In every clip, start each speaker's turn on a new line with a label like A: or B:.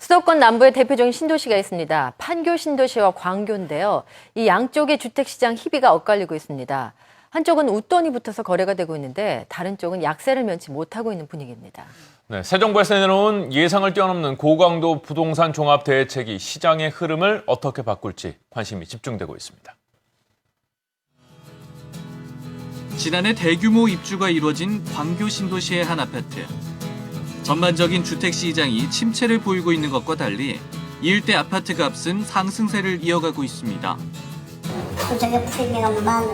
A: 수도권 남부의 대표적인 신도시가 있습니다. 판교 신도시와 광교인데요. 이 양쪽의 주택시장 희비가 엇갈리고 있습니다. 한쪽은 웃돈이 붙어서 거래가 되고 있는데 다른 쪽은 약세를 면치 못하고 있는 분위기입니다.
B: 네, 새 정부에서 내놓은 예상을 뛰어넘는 고강도 부동산 종합 대책이 시장의 흐름을 어떻게 바꿀지 관심이 집중되고 있습니다.
C: 지난해 대규모 입주가 이루어진 광교 신도시의 한 아파트. 전반적인 주택 시장이 침체를 보이고 있는 것과 달리 이 일대 아파트 값은 상승세를 이어가고 있습니다.
D: 전체 프리미엄만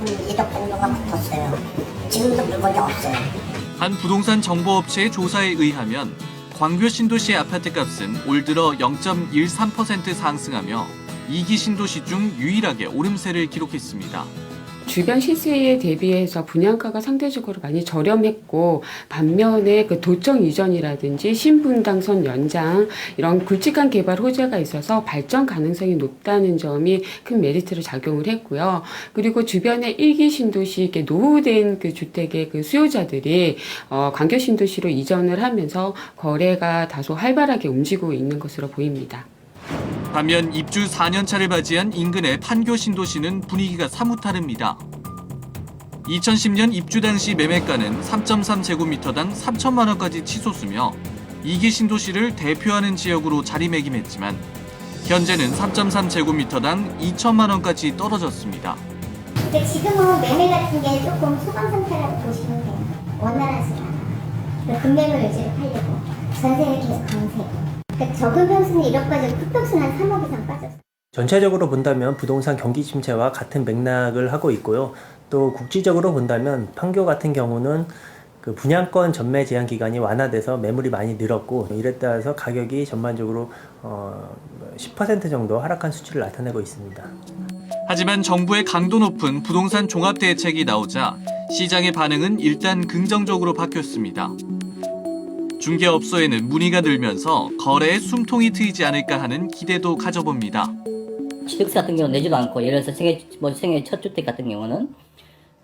D: 1억 정도가 붙었어요. 지금도 물건이 없어요.
C: 한 부동산 정보업체의 조사에 의하면 광교 신도시의 아파트 값은 올 들어 0.13% 상승하며 2기 신도시 중 유일하게 오름세를 기록했습니다.
E: 주변 시세에 대비해서 분양가가 상대적으로 많이 저렴했고, 반면에 그 도청 이전이라든지 신분당선 연장 이런 굵직한 개발 호재가 있어서 발전 가능성이 높다는 점이 큰 메리트로 작용을 했고요. 그리고 주변에 1기 신도시 노후된 그 주택의 그 수요자들이 광교 신도시로 이전을 하면서 거래가 다소 활발하게 움직이고 있는 것으로 보입니다.
C: 반면 입주 4년차를 맞이한 인근의 판교 신도시는 분위기가 사뭇 다릅니다. 2010년 입주 당시 매매가는 3.3제곱미터당 3천만 원까지 치솟으며 2기 신도시를 대표하는 지역으로 자리매김했지만 현재는 3.3제곱미터당 2천만 원까지 떨어졌습니다.
D: 근데 지금은 매매 같은 게 조금 소강 상태라고 보시면 돼요. 원활하지 않아. 금매물 위주로 팔리고 전세는 계속 강세. 적은 평수는 1억 빠지고 큰 평수는 한 3억 이상 빠졌어요.
F: 전체적으로 본다면 부동산 경기 침체와 같은 맥락을 하고 있고요. 또 국지적으로 본다면 판교 같은 경우는 그 분양권 전매 제한 기간이 완화돼서 매물이 많이 늘었고, 이에 따라서 가격이 전반적으로 10% 정도 하락한 수치를 나타내고 있습니다.
C: 하지만 정부의 강도 높은 부동산 종합 대책이 나오자 시장의 반응은 일단 긍정적으로 바뀌었습니다. 중개업소에는 문의가 늘면서 거래에 숨통이 트이지 않을까 하는 기대도 가져봅니다.
G: 취득세 같은 경우는 내지도 않고, 예를 들어서 생애 첫 주택 같은 경우는,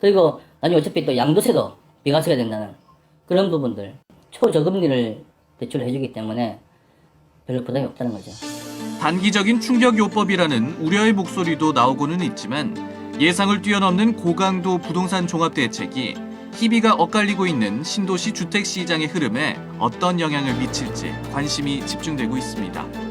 G: 그리고 나중에 어차피 또 양도세도 비과세가 된다는 그런 부분들, 초저금리를 대출을 해주기 때문에 별로 부담이 없다는 거죠.
C: 단기적인 충격요법이라는 우려의 목소리도 나오고는 있지만 예상을 뛰어넘는 고강도 부동산 종합 대책이 희비가 엇갈리고 있는 신도시 주택 시장의 흐름에 어떤 영향을 미칠지 관심이 집중되고 있습니다.